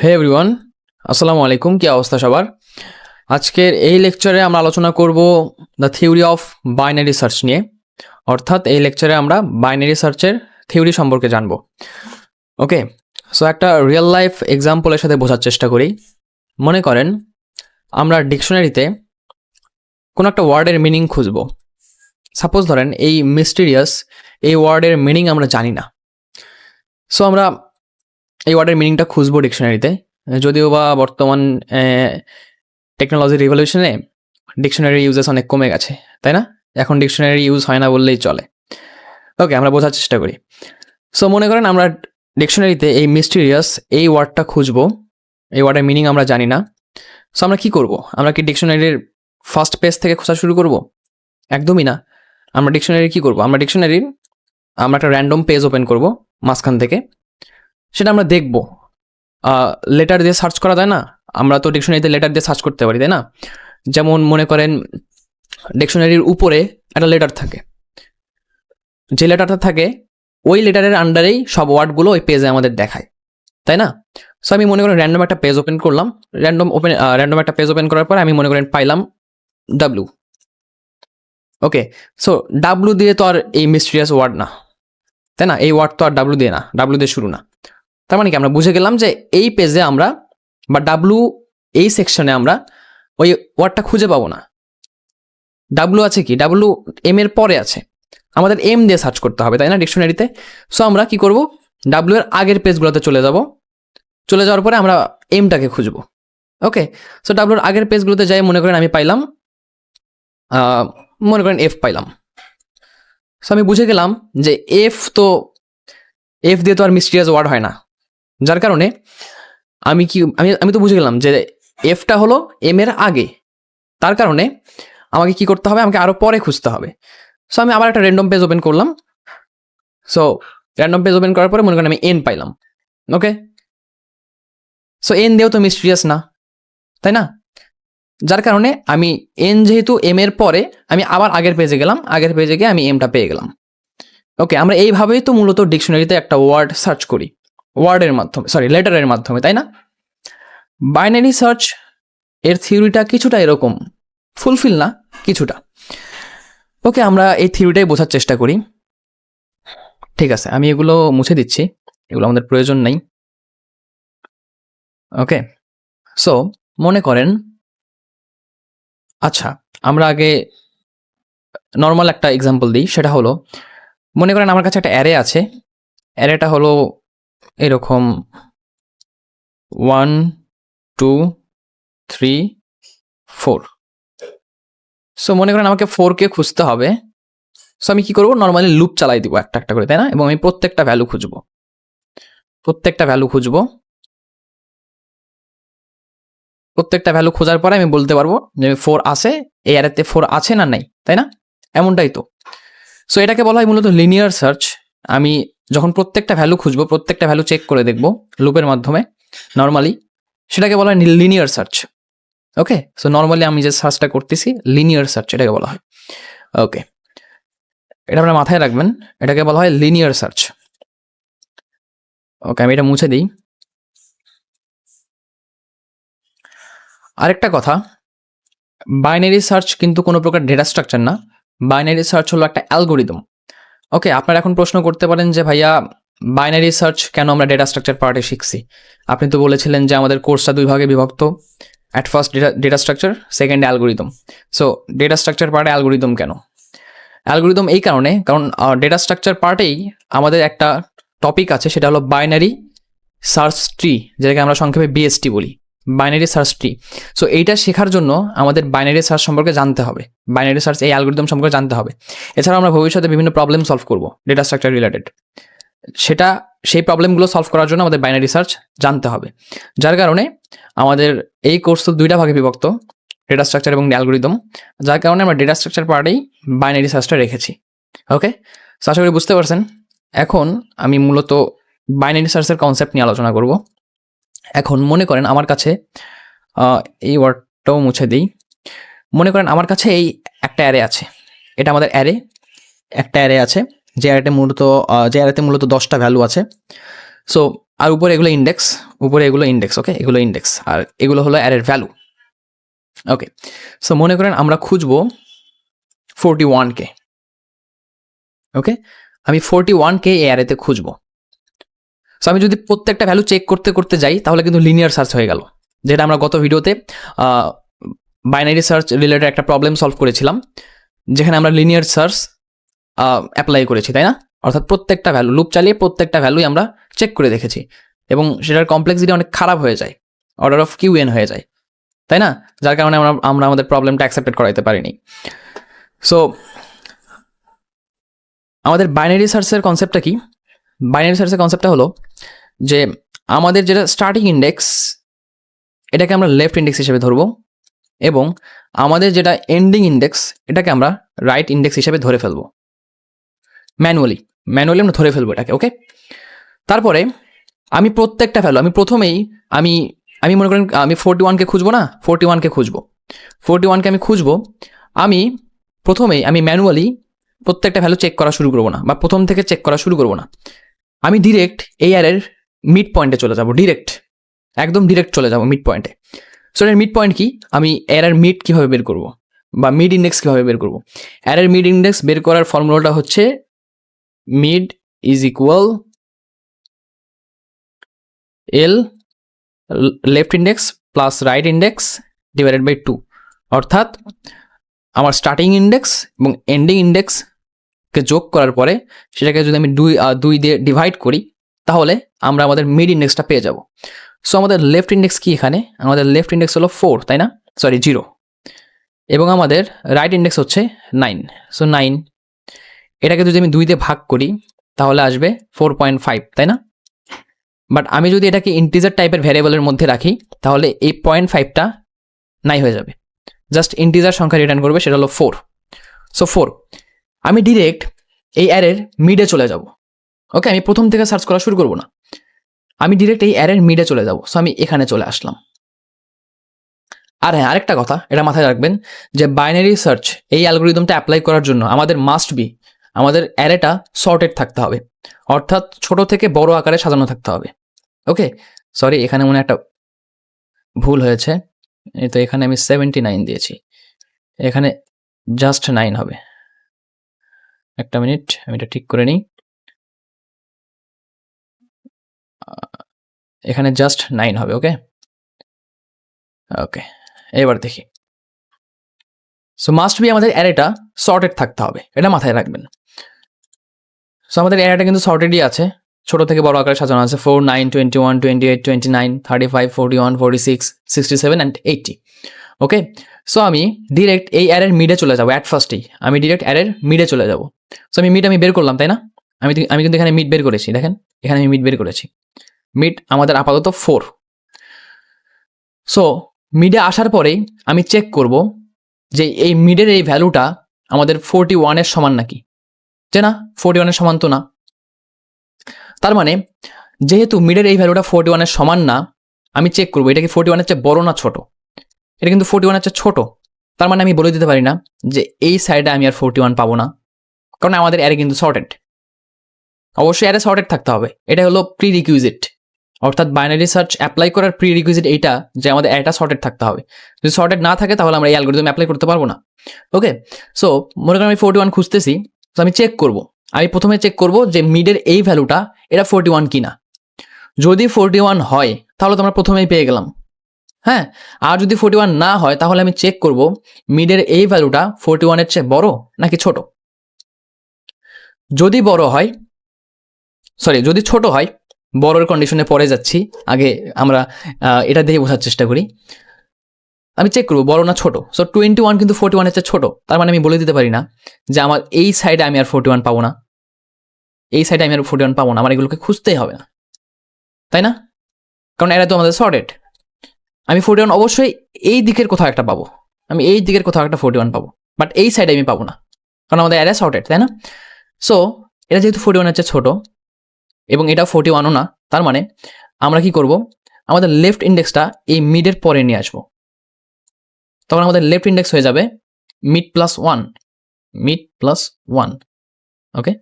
হে everyone, আসসালামু আলাইকুম। কি অবস্থা সবার? আজকের এই লেকচারে আমরা আলোচনা করব the theory of binary search নিয়ে। অর্থাৎ এই লেকচারে আমরা বাইনারি সার্চের থিওরি সম্পর্কে জানব। ওকে, সো একটা রিয়েল লাইফ এক্সাম্পলের সাথে বোঝার চেষ্টা করি। মনে করেন আমরা ডিকশনারিতে কোনো একটা ওয়ার্ডের মিনিং খুঁজব। সাপোজ ধরেন এই মিস্টিরিয়াস এই ওয়ার্ডের মিনিং আমরা জানি না। সো আমরা এই ওয়ার্ডের মিনিংটা খুঁজবো ডিকশনারিতে, যদিও বা বর্তমান টেকনোলজি রিভলিউশনে ডিকশনারি ইউজেস অনেক কমে গেছে, তাই না? এখন ডিকশনারি ইউজ হয় না বললেই চলে। ওকে, আমরা বোঝার চেষ্টা করি। সো মনে করেন আমরা ডিকশনারিতে এই মিস্টিরিয়াস এই ওয়ার্ডটা খুঁজবো, এই ওয়ার্ডের মিনিং আমরা জানি না। সো আমরা কি করব? আমরা কি ডিকশনারির ফার্স্ট পেজ থেকে খোঁজা শুরু করব? একদমই না। আমরা ডিকশনারি কি করব? আমরা একটা র্যান্ডম পেজ ওপেন করব মাঝখান থেকে, সেটা আমরা দেখব। লেটার দিয়ে সার্চ করা যায় না? আমরা তো ডিকশনারিতে লেটার দিয়ে সার্চ করতে পারি, তাই না? যেমন মনে করেন ডিকশনারির উপরে একটা লেটার থাকে, যে লেটারটা থাকে ওই লেটারের আন্ডারেই সব ওয়ার্ডগুলো ওই পেজে আমাদের দেখায়, তাই না? সো আমি মনে করেন র্যান্ডম একটা পেজ ওপেন করলাম। র্যান্ডম একটা পেজ ওপেন করার পর আমি মনে করেন পাইলাম ডাব্লু। ওকে, সো ডাব্লু দিয়ে তো আর এই মিস্টিরিয়াস ওয়ার্ড না, তাই না? এই ওয়ার্ড তো আর ডাব্লু দিয়ে না, ডাব্লু দিয়ে শুরু না। তার মানে কি আমরা বুঝে গেলাম যে এই পেজে আমরা বা ডাব্লু এই সেকশনে আমরা ওই ওয়ার্ডটা খুঁজে পাবো না। ডাব্লু আছে কি? ডাব্লু এম এর পরে আছে, আমাদের এম দিয়ে সার্চ করতে হবে, তাই না, ডিকশনারিতে? সো আমরা কি করব? ডাব্লু এর আগের পেজগুলোতে চলে যাওয়ার পরে আমরা এমটাকে খুঁজবো। ওকে, সো ডাব্লুর আগের পেজগুলোতে যাই মনে করেন আমি পাইলাম, মনে করেন এফ পাইলাম। সো আমি বুঝে গেলাম যে এফ দিয়ে তো আর মিস্টিরিয়াস ওয়ার্ড হয় না, যার কারণে আমি তো বুঝে গেলাম যে এফটা হলো এম এর আগে। তার কারণে আমাকে কি করতে হবে? আমাকে আরো পরে খুঁজতে হবে। সো আমি আবার একটা র্যান্ডম পেজ ওপেন করলাম। সো র্যান্ডম পেজ ওপেন করার পরে মনে করেন আমি এন পাইলাম। ওকে, সো এন দিয়েও তো মিস্টিরিয়াস না, তাই না? যার কারণে আমি এন যেহেতু এম এর পরে, আমি আবার আগের পেজে গেলাম, আগের পেজে গিয়ে আমি এমটা পেয়ে গেলাম। ওকে, আমরা এইভাবেই তো মূলত ডিকশনারিতে একটা ওয়ার্ড সার্চ করি, লেটারের মাধ্যমে, তাই না? বাইনারি সার্চ এর থিওরিটা কিছুটা এরকম, ফুলফিল না, কিছুটা। ওকে, আমরা এই থিওরিটাই বোঝার চেষ্টা করি। ঠিক আছে, আমি এগুলো মুছে দিচ্ছি, এগুলো আমাদের প্রয়োজন নেই। ওকে, সো মনে করেন, আচ্ছা আমরা আগে নর্মাল একটা এক্সাম্পল দিই। সেটা হলো মনে করেন আমার কাছে একটা অ্যারে আছে। অ্যারেটা হলো এরকম 1 2 3 4। সো মনে করেন আমাকে 4কে খুঁজতে হবে। সো আমি কি করবো? নর্মালি লুপ চালাই দিব একটা একটা করে, তাই না? এবং আমি প্রত্যেকটা ভ্যালু খুঁজবো। প্রত্যেকটা ভ্যালু খোঁজার পরে আমি বলতে পারবো যে 4 আছে, এই অ্যারেতে 4 আছে না নাই, তাই না? এমনটাই তো। সো এটাকে বলা হয় মূলত লিনিয়ার সার্চ। আমি যখন প্রত্যেকটা ভ্যালু খুঁজবো, প্রত্যেকটা ভ্যালু চেক করে দেখবো লুপের মাধ্যমে নর্মালি, সেটাকে বলা হয় লিনিয়ার সার্চ। ওকে, সো নর্মালি আমি যে সার্চটা করতেছি লিনিয়ার সার্চ এটাকে বলা হয়। ওকে, এটা আপনারা মাথায় রাখবেন, এটাকে বলা হয় লিনিয়ার সার্চ। ওকে, আমি এটা মুছে দিই। আরেকটা কথা, বাইনারি সার্চ কিন্তু কোনো প্রকার ডেটা স্ট্রাকচার না। বাইনারি সার্চ হলো একটা অ্যালগোরিদম। ওকে, আপনারা এখন প্রশ্ন করতে পারেন যে ভাইয়া বাইনারি সার্চ কেন আমরা ডেটা স্ট্রাকচার পার্টে শিখছি? আপনি তো বলেছিলেন যে আমাদের কোর্সটা 2 ভাগে বিভক্ত, at first data structure, second algorithm. So data structure পার্টে অ্যালগোরিদম কেন? অ্যালগোরিদম এই কারণে, কারণ ডেটা স্ট্রাকচার পার্টেই আমাদের একটা টপিক আছে, সেটা হলো বাইনারি সার্চ ট্রি, যেটাকে আমরা সংক্ষেপে বিএসটি বলি, বাইনারি সার্চ ট্রি। সো এইটা শেখার জন্য আমাদের বাইনারি সার্চ সম্পর্কে জানতে হবে, বাইনারি সার্চ এই অ্যালগোরিদম সম্পর্কে জানতে হবে। এছাড়াও আমরা ভবিষ্যতে বিভিন্ন প্রবলেম সলভ করব ডেটা স্ট্রাকচার রিলেটেড, সেই প্রবলেমগুলো সলভ করার জন্য আমাদের বাইনারি সার্চ জানতে হবে। যার কারণে আমাদের এই কোর্স তো 2টা ভাগে বিভক্ত, ডেটা স্ট্রাকচার এবং অ্যালগোরিদম। যার কারণে আমরা ডেটা স্ট্রাকচার পার্টেই বাইনারি সার্চটা রেখেছি। ওকে, সো আশা করি বুঝতে পারছেন। এখন আমি মূলত বাইনারি সার্চের কনসেপ্ট নিয়ে আলোচনা করব। এখন মনে করেন আমার কাছে এই ওয়ার্ডটাও মুছে দিই। মনে করেন আমার কাছে এই একটা অ্যারে আছে, এটা আমাদের অ্যারে, একটা অ্যারে আছে যে অ্যারেতে মূলত 10টা ভ্যালু আছে। সো আর উপরে এগুলো ইন্ডেক্স, ওকে, এগুলো ইন্ডেক্স, আর এগুলো হলো অ্যারের ভ্যালু। ওকে, সো মনে করেন আমরা খুঁজবো 41K। ওকে, আমি 41K এই অ্যারেতে খুঁজবো। সো আমি যদি প্রত্যেকটা ভ্যালু চেক করতে করতে যাই তাহলে কিন্তু লিনিয়ার সার্চ হয়ে গেল, যেটা আমরা গত ভিডিওতে বাইনারি সার্চ রিলেটেড একটা প্রবলেম সলভ করেছিলাম, যেখানে আমরা লিনিয়ার সার্চ অ্যাপ্লাই করেছি, তাই না? অর্থাৎ প্রত্যেকটা ভ্যালু লুপ চালিয়ে প্রত্যেকটা ভ্যালুই আমরা চেক করে দেখেছি, এবং সেটার কমপ্লেক্সিটি অনেক খারাপ হয়ে যায়, অর্ডার অফ কিউএন হয়ে যায়, তাই না? যার কারণে আমরা আমাদের প্রবলেমটা অ্যাকসেপ্টেড করাইতে পারিনি। সো আমাদের বাইনারি সার্চের কনসেপ্টটা কি? বাইনারি সার্চের কনসেপ্টটা হলো যে আমাদের যেটা স্টার্টিং ইন্ডেক্স, এটাকে আমরা লেফট ইন্ডেক্স হিসেবে ধরবো, এবং আমাদের যেটা এন্ডিং ইন্ডেক্স, এটাকে আমরা রাইট ইন্ডেক্স হিসেবে ধরে ফেলবো। ম্যানুয়ালি আমরা ধরে ফেলবো এটাকে। ওকে, তারপরে আমি প্রত্যেকটা ভ্যালু আমি প্রথমেই আমি মনে করেন আমি 41K খুঁজবো না, 41K খুঁজবো, 41K আমি খুঁজবো। আমি প্রথমেই ম্যানুয়ালি প্রত্যেকটা ভ্যালু চেক করা শুরু করবো না, বা প্রথম থেকে চেক করা শুরু করবো না। আমি ডিরেক্ট এই অ্যারের মিড পয়েন্টে চলে যাবো, একদম ডিরেক্ট চলে যাবো মিড পয়েন্টে। সো এর মিড পয়েন্ট কি? আমি অ্যারের মিড কীভাবে বের করবো, বা মিড ইন্ডেক্স কীভাবে বের করবো? অ্যারের মিড ইন্ডেক্স বের করার ফর্মুলাটা হচ্ছে mid is equal L left index plus right index divided by 2। অর্থাৎ আমার স্টার্টিং ইন্ডেক্স এবং এন্ডিং ইন্ডেক্সকে যোগ করার পরে সেটাকে যদি আমি 2 দিয়ে ডিভাইড করি, তাহলে আমরা আমাদের মিড ইন্ডেক্সটা পেয়ে যাব। সো আমাদের লেফট ইন্ডেক্স কি? এখানে আমাদের লেফট ইন্ডেক্স হলো 4, তাই না? 0, এবং আমাদের রাইট ইন্ডেক্স হচ্ছে 9। সো 9, এটাকে যদি আমি 2 দিয়ে ভাগ করি তাহলে আসবে 4.5, তাই না? বাট আমি যদি এটাকে ইন্টিজার টাইপের ভ্যারিয়েবলের মধ্যে রাখি তাহলে এই 0.5টা নাই হয়ে যাবে, জাস্ট ইন্টিজার সংখ্যা রিটার্ন করবে, সেটা হলো 4। সো 4, আমি ডিরেক্ট এই অ্যারের মিডে চলে যাব। ওকে, আমি প্রথম থেকে সার্চ করা শুরু করব না, আমি ডিরেক্ট এই অ্যারের মিডে চলে যাব। সো আমি এখানে চলে আসলাম। আর হ্যাঁ, আরেকটা কথা এটা মাথায় রাখবেন যে বাইনারি সার্চ এই অ্যালগোরিদমটা অ্যাপ্লাই করার জন্য আমাদের অ্যারেটা সর্টেড থাকতে হবে, অর্থাৎ ছোট থেকে বড় আকারে সাজানো থাকতে হবে। ওকে, সরি, এখানে মনে একটা ভুল হয়েছে, এই তো এখানে আমি 79 দিয়েছি, এখানে জাস্ট 9 হবে। একটা মিনিট, আমি এটা ঠিক করে নিই। এখানে জাস্ট 9 হবে। ওকে ওকে, এবার দেখি। সো মাস্ট বি আমাদের অ্যারেটা সর্টেড থাকতে হবে, এটা মাথায় রাখবেন। সো আমাদের অ্যারেটা কিন্তু সর্টেডই আছে, ছোট থেকে বড় আকারে সাজানো আছে, 4, 9, 21, 28, 29, 35, 41, 46, 67 অ্যান্ড 80। ওকে, সো আমি ডিরেক্ট এই অ্যারের মিডে চলে যাবো। অ্যাট ফার্স্টেই আমি ডিরেক্ট অ্যারের মিডে চলে যাব। সো আমি বের করলাম, তাই না? আমি কিন্তু এখানে মিড বের করেছি, দেখেন এখানে আমি মিড বের করেছি। মিড আমাদের আপাতত 4। সো মিডে আসার পরেই আমি চেক করব যে এই মিডের এই ভ্যালুটা আমাদের 41-এর সমান নাকি, যে না 41-এর সমান তো না। তার মানে যেহেতু মিডের এই ভ্যালুটা 41-এর সমান না, আমি চেক করবো এটা কি 41-এর চেয়ে বড় না ছোট। এটা কিন্তু 41-এর চেয়ে ছোট, তার মানে আমি বলে দিতে পারি না যে এই সাইডে আমি আর 41 পাবো না, কারণ আমাদের অ্যারে কিন্তু সর্টেড। অবশ্যই অ্যারে সর্টেড থাকতে হবে, এটা হলো প্রি রিকুইজিট, অর্থাৎ বাইনারি সার্চ অ্যাপ্লাই করার প্রি রিকুইজিট এইটা যে আমাদের অ্যারেটা সর্টেড থাকতে হবে। যদি সর্টেড না থাকে তাহলে আমরা এই অ্যালগরিদম অ্যাপ্লাই করতে পারবো না। ওকে, সো মনে করেন আমি 41 খুঁজতেছি, তো আমি চেক করব, আমি প্রথমে চেক করব যে মিডের এই ভ্যালুটা এটা 41 কিনা। যদি 41 হয় তাহলে তো আমরা প্রথমেই পেয়ে গেলাম, হ্যাঁ। আর যদি 41 না হয় তাহলে আমি চেক করব মিডের এই ভ্যালুটা 41-এর চেয়ে বড় নাকি ছোট। যদি ছোট হয়, বড়র কন্ডিশনে পরে যাচ্ছি, আগে আমরা এটা দিয়ে বোঝার চেষ্টা করি। আমি চেক করবো বড় না ছোট। সো 21 কিন্তু 41-এর চেয়ে ছোট, তার মানে আমি বলে দিতে পারি না যে আমার এই সাইডে আমি আর 41 পাবো না, আমার এগুলোকে খুঁজতেই হবে না, তাই না? কারণ এরা তো আমাদের সর্টেড। আমি 41 অবশ্যই এই দিকের কোথাও একটা পাবো, 41 পাবো, বাট এই সাইডে আমি পাবো না, কারণ আমাদের অ্যারে সর্টেড, তাই না? সো এটা যেহেতু 41-এর চেয়ে ছোট এবং এটা 41ও না, তার মানে আমরা কি করব, আমাদের লেফট ইন্ডেক্সটা এই মিডের পরে নিয়ে আসবো। তখন আমাদের লেফট ইন্ডেক্স হয়ে যাবে মিড প্লাস 1। ওকে,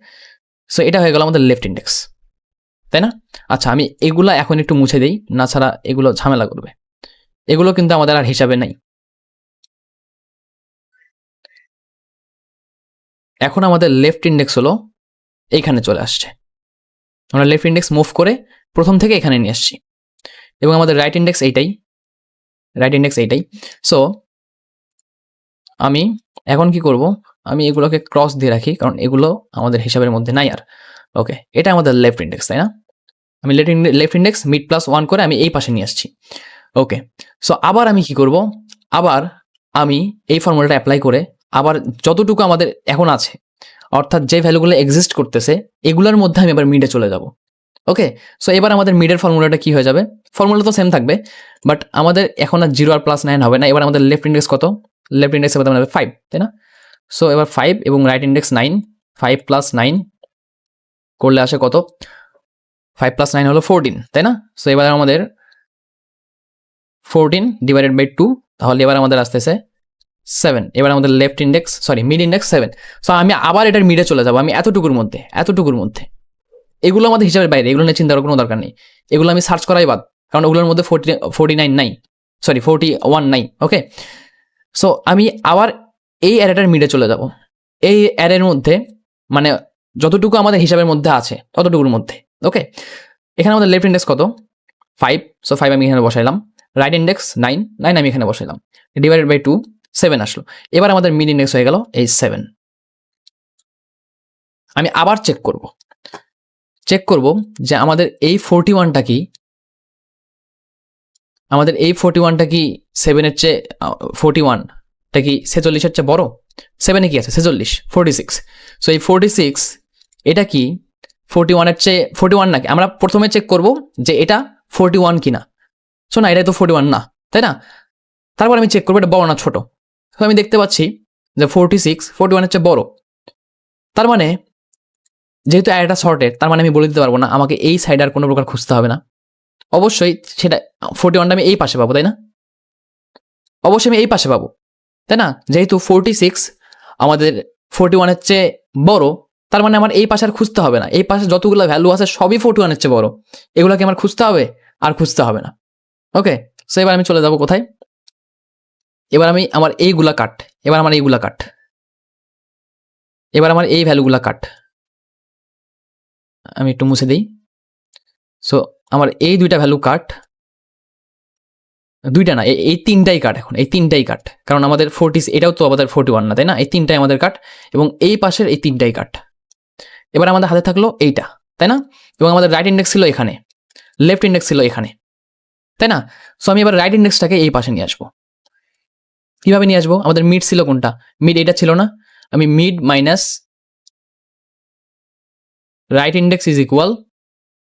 সো এটা হয়ে গেল আমাদের লেফট ইন্ডেক্স। তাই না? আচ্ছা, আমি এগুলা এখন একটু মুছে দিই, না ছাড়া এগুলো ঝামেলা করবে। এগুলো কিন্তু আমাদের আর হিসাবে নাই। এখন আমাদের লেফট ইন্ডেক্স হলো এইখানে চলে আসছে। আমরা লেফট ইন্ডেক্স মুভ করে প্রথম থেকে এখানে নিয়ে আসছি, এবং আমাদের রাইট ইন্ডেক্স এইটাই। সো আমি এখন কি করব, আমি এগুলোকে ক্রস দিয়ে রাখি, কারণ এগুলো আমাদের হিসাবের মধ্যে নাই আর। ওকে, এটা আমাদের লেফট ইন্ডেক্স, তাই না? আমি লেফট ইন্ডেক্স মিড প্লাস 1 করে আমি এই পাশে নিয়ে আসছি। ওকে, সো আবার আমি কি করব, আবার আমি এই ফর্মুলাটা অ্যাপ্লাই করে আবার যতটুকু আমাদের এখন আছে, অর্থাৎ যে ভ্যালুগুলো এক্সিস্ট করতেছে, এগুলোর মধ্যে আমি আবার মিডে চলে যাব। ওকে, সো এবার আমাদের মিডের ফর্মুলাটা কি হয়ে যাবে? ফর্মুলা তো সেম থাকবে, বাট আমাদের এখন আর 0 আর +9 হবে না। এবার আমাদের লেফট ইন্ডেক্স কত? লেফট ইন্ডেক্স এবার আমাদের 5, তাই না? সো এবার 5 এবং রাইট ইন্ডেক্স 9, 5 + 9 করলে আসে কত? 5 + 9 হলো 14, তাই না? সো এবার আমাদের 14/2, তাহলে এবার আমাদের আসতেছে 7। এবার আমাদের মিড ইন্ডেক্স 7। সো আমি আবার এটার মিডে চলে যাব, আমি এতটুকুর মধ্যে। এগুলো আমাদের হিসাবের বাইরে, এগুলো নিয়ে চিন্তা করার কোনো দরকার নেই। এগুলো আমি সার্চ করাই বাদ, কারণ ওগুলোর মধ্যে 41 নাই। ওকে, সো আমি আবার এই অ্যারেটার মিডে চলে যাব। এই অ্যারের মধ্যে, মানে যতটুকু আমাদের হিসাবের মধ্যে আছে ততটুকুর মধ্যে। ওকে, এখানে আমাদের লেফট ইন্ডেক্স কত? 5, সো 5 আমি এখানে বসাইলাম। রাইট ইন্ডেক্স 9 আমি এখানে বসাইলাম। /2, 7 আসলো। এবার আমাদের মিড ইন্ডেক্স হয়ে গেল এই 7। আমি আবার চেক করব যে আমাদের এই 41টা কি, 7-এর চেয়ে 41টা কি 46-এর চেয়ে বড়? 7-এ কি আছে? 46। সো এই 46 এটা কি 41-এর চেয়ে 41 নাকি? আমরা প্রথমে চেক করব যে এটা 41 কিনা। সো না, এটা তো 41 না, তাই না? তারপর আমি চেক করবো এটা বড় না ছোট। তো আমি দেখতে পাচ্ছি যে 46 41-এর চেয়ে বড়। তার মানে যেহেতু এটা শর্টেড, তার মানে আমি বলে দিতে পারবো না আমাকে এই সাইড আর কোনো প্রকার খুঁজতে হবে না। অবশ্যই সেটা 41টা আমি এই পাশে পাবো, তাই না? অবশ্যই আমি এই পাশে পাবো, তাই না? যেহেতু 46 আমাদের 41-এর চেয়ে বড়, তার মানে আমার এই পাশে আর খুঁজতে হবে না। এই পাশে যতগুলো ভ্যালু আছে সবই 41-এর চেয়ে বড়। এগুলোকে আমার খুঁজতে হবে? আর খুঁজতে হবে না। ওকে, সো এবার আমি চলে যাবো কোথায়? এবার আমার এইগুলা কাট। এবার আমার এই ভ্যালুগুলা কাট। আমি একটু মুছে দিই। সো আমার এই দুইটা ভ্যালু কাট, দুইটা না, এই তিনটাই কাট। এখন এই তিনটাই কাট, কারণ আমাদের 40, এটাও তো আমাদের 41 না, তাই না? এই তিনটাই আমাদের কাট, এবং এই পাশের এই তিনটাই কাট। এবার আমাদের হাতে থাকলো এইটা, তাই না? এবং আমাদের রাইট ইন্ডেক্স ছিল এখানে, লেফট ইন্ডেক্স ছিল এখানে, তাই না? সো আমি এবার রাইট ইন্ডেক্সটাকে এই পাশে নিয়ে আসবো। কিভাবে নিয়ে আসবো? আমাদের মিড ছিল কোনটা? মিড এটা ছিল না? আমি mid minus right index is equal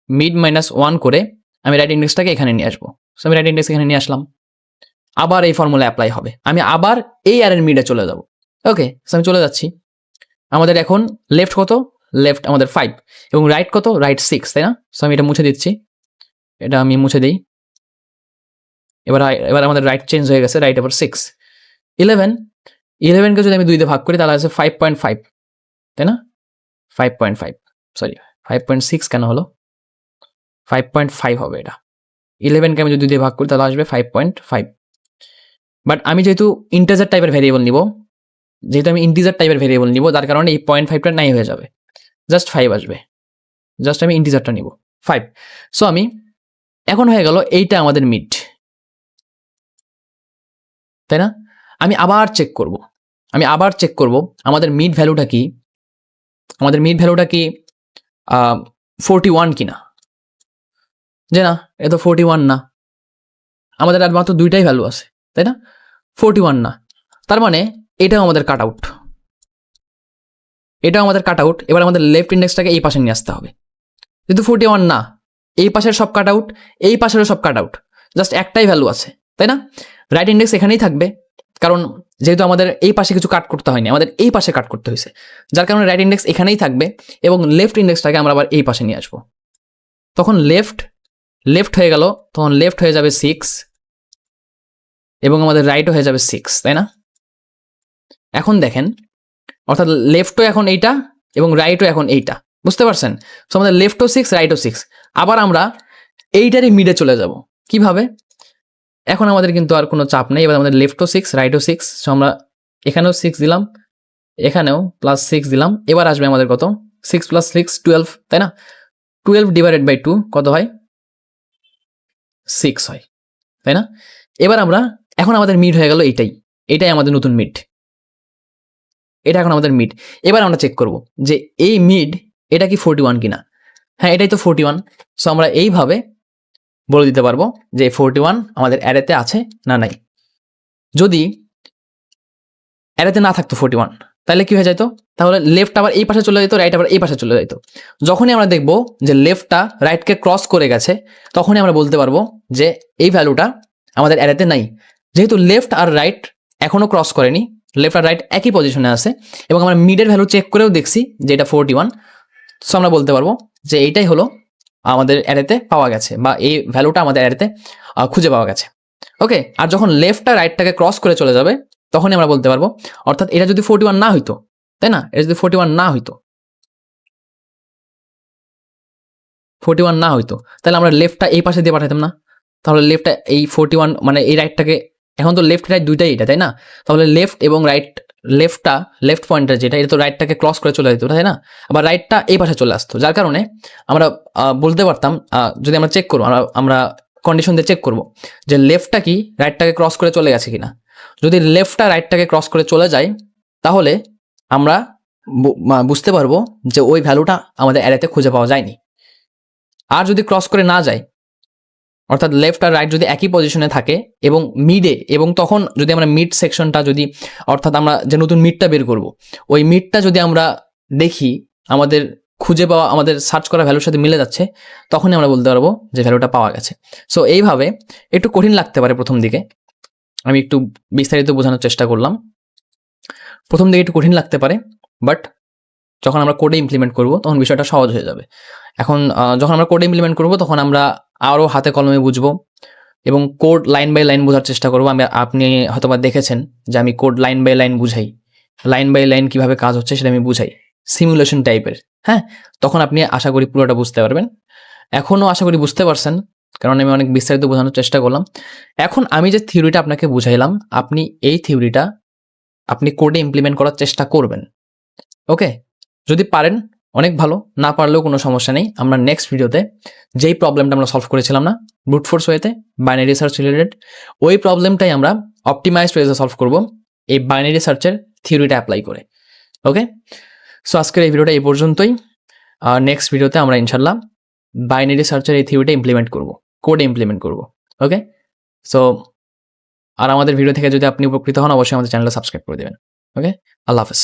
mid -1 করে আমি রাইট ইন্ডেক্সটাকে এখানে নিয়ে আসবো। সো আমি রাইট ইন্ডেক্স এখানে নিয়ে আসলাম। আবার এই ফর্মুলা অ্যাপ্লাই হবে। আমি আবার এই অ্যারের মিডে চলে যাব। ওকে, সো আমি চলে যাচ্ছি। আমাদের এখন লেফট কত? লেফট আমাদের 5, এবং রাইট কত? রাইট 6, তাই না? সো আমি এটা মুছে দিচ্ছি, এটা আমি মুছে দিই। এবার আমাদের রাইট চেঞ্জ হয়ে গেছে, রাইট আবার 6। 11কে যদি আমি 2 দিয়ে ভাগ করি তাহলে আছে 5.5, তাই না? 5.5, সরি 5.6 কেন হলো? 5.5 হবে এটা। 11কে আমি যদি 2 দিয়ে ভাগ করি তাহলে আসবে 5.5। বাট আমি যেহেতু ইন্টিজার টাইপের ভেরিয়েবল নিব, তার কারণে এই 0.5টা নাই হয়ে যাবে, জাস্ট 5 আসবে। জাস্ট আমি ইন্টিজারটা নিব 5। সো আমি এখন হয়ে গেল এইটা আমাদের মিড, তাই না? আমি আবার চেক করব আমাদের মিড ভ্যালুটা কি, 41 কিনা। যে না, এটা তো 41 না, আমাদের আর মাত্র দুইটাই ভ্যালু আছে, তাই না? 41 না, তার মানে এটাও আমাদের কাট আউট। এবার আমাদের লেফট ইন্ডেক্সটাকে এই পাশে নিয়ে আসতে হবে। যেহেতু 41 না, এই পাশের সব কাট আউট, এই পাশেরও সব কাট আউট, জাস্ট একটাই ভ্যালু আছে, তাই না? রাইট ইন্ডেক্স এখানেই থাকবে, কারণ যেহেতু আমাদের এই পাশে কিছু কাট করতে হয়নি, আমাদের এই পাশে কাট করতে হয়েছে, যার কারণে রাইট ইন্ডেক্স এখানেই থাকবে, এবং লেফট ইন্ডেক্সটাকে আমরা আবার এই পাশে নিয়ে আসবো। তখন লেফট হয়ে গেল, তখন লেফট হয়ে যাবে 6, এবং আমাদের রাইটও হয়ে যাবে 6, তাই না? এখন দেখেন, অর্থাৎ লেফটও এখন এইটা এবং রাইটও এখন এইটা, বুঝতে পারছেন? সো আমাদের লেফটও 6, রাইটও 6, আবার আমরা এইটারই মিডে চলে যাব কিভাবে? এখন আমাদের কিন্তু আর কোনো চাপ নেই, এবার আমাদের লেফটও 6 রাইটও 6, সো আমরা এখানেও 6 দিলাম, এখানেও +6 দিলাম। এবার আসবে আমাদের কত? 6 + 6 12, তাই না? 12 ডিভাইডেড বাই 2 কত হয়? 6 হয়, তাই না? এবার আমরা এখন আমাদের মিড হয়ে গেল এটাই আমাদের নতুন মিড। এটা এখন আমাদের মিড। এবার আমরা চেক করব যে এই মিড এটা কি 41 কিনা। হ্যাঁ, এটাই তো 41। সো আমরা এইভাবে বলে দিতে পারবো যে 41 আমাদের অ্যারেতে আছে না নাই। যদি অ্যারেতে না থাকতো 41, তাহলে কি হয়ে যেত? তাহলে লেফট আবার এই পাশে চলে যেত, রাইট আবার এই পাশে চলে যেত। যখনই আমরা দেখব যে লেফটটা রাইটকে ক্রস করে গেছে, তখনই আমরা বলতে পারবো যে এই ভ্যালুটা আমাদের অ্যারেতে নাই। যেহেতু লেফট আর রাইট এখনো ক্রস করেনি, লেফট আর রাইট একই পজিশনে আছে এবং আমরা মিডের ভ্যালু চেক করেও দেখছি যে এটা 41, সো আমরা বলতে পারবো যে এইটাই হলো আমাদের অ্যারেতে পাওয়া গেছে বা এই ভ্যালুটা আমাদের অ্যারেতে খুঁজে পাওয়া গেছে। ওকে, আর যখন লেফটটা রাইটটাকে ক্রস করে চলে যাবে তখনই আমরা বলতে পারবো, অর্থাৎ এটা যদি 41 না হইতো, তাই না? এটা যদি 41 না হইতো, তাহলে আমরা লেফটটা এই পাশে দিয়ে পাঠাতাম না? তাহলে লেফটটা এই 41 মানে এই রাইটটাকে, এখন তো লেফট রাইট দুইটাই এটা, তাই না? তাহলে লেফট এবং রাইট, লেফট পয়েন্টার যেটা, এটা তো রাইটটাকে ক্রস করে চলে যেত, তাই না? আবার রাইটটা এই পাশে চলে আসতো, যার কারণে আমরা বলতে পারতাম, যদি আমরা চেক করবো, আমরা কন্ডিশন দিয়ে চেক করবো যে লেফটটা কি রাইটটাকে ক্রস করে চলে গেছে কিনা। যদি লেফটটা রাইটটাকে ক্রস করে চলে যায়, তাহলে আমরা বুঝতে পারবো যে ওই ভ্যালুটা আমাদের অ্যারেতে খুঁজে পাওয়া যায়নি। আর যদি ক্রস করে না যায়, অর্থাৎ লেফট আর রাইট যদি একই পজিশনে থাকে এবং মিডে, এবং তখন যদি আমরা মিড সেকশনটা যদি, অর্থাৎ আমরা যে নতুন মিডটা বের করব, ওই মিডটা যদি আমরা দেখি আমাদের খুঁজে পাওয়া, আমাদের সার্চ করা ভ্যালুর সাথে মিলে যাচ্ছে, তখনই আমরা বলতে পারবো যে ভ্যালুটা পাওয়া গেছে। সো এইভাবে একটু কঠিন লাগতে পারে প্রথম দিকে, আমি একটু বিস্তারিত বোঝানোর চেষ্টা করলাম। প্রথম দিকে একটু কঠিন লাগতে পারে, বাট যখন আমরা কোডে ইমপ্লিমেন্ট করব তখন বিষয়টা সহজ হয়ে যাবে। এখন যখন আমরা কোডে ইমপ্লিমেন্ট করব তখন আমরা আরও হাতে কলমে বুঝবো এবং কোড লাইন বাই লাইন বোঝার চেষ্টা করবো। আপনি হয়তোবা দেখেছেন যে আমি কোড লাইন বাই লাইন বুঝাই, লাইন বাই লাইন কীভাবে কাজ হচ্ছে সেটা আমি বুঝাই, সিমুলেশন টাইপের। হ্যাঁ, তখন আপনি আশা করি পুরোটা বুঝতে পারবেন। এখনও আশা করি বুঝতে পারছেন, কারণ আমি অনেক বিস্তারিত বোঝানোর চেষ্টা করলাম। এখন আমি যে থিওরিটা আপনাকে বুঝাইলাম, আপনি এই থিওরিটা আপনি কোডে ইমপ্লিমেন্ট করার চেষ্টা করবেন। ওকে, যদি পারেন অনেক ভালো, না পারলেও কোনো সমস্যা নেই। আমরা নেক্সট ভিডিওতে যেই প্রবলেমটা আমরা সলভ করেছিলাম না ব্রুট ফোর্স ওয়েতে, বাইনারি সার্চ রিলেটেড, ওই প্রবলেমটাই আমরা অপটিমাইজড ওয়েতে সলভ করব এই বাইনারি সার্চের থিওরিটা অ্যাপ্লাই করে। ওকে, সো আজকের এই ভিডিওটা এই পর্যন্তই। নেক্সট ভিডিওতে আমরা ইনশাল্লাহ বাইনারি সার্চের এই থিওরিটা ইমপ্লিমেন্ট করব, কোডে ইমপ্লিমেন্ট করব। ওকে, সো আর আমাদের ভিডিও থেকে যদি আপনি উপকৃত হন, অবশ্যই আমাদের চ্যানেলটা সাবস্ক্রাইব করে দেবেন। ওকে, আল্লাহ হাফেজ।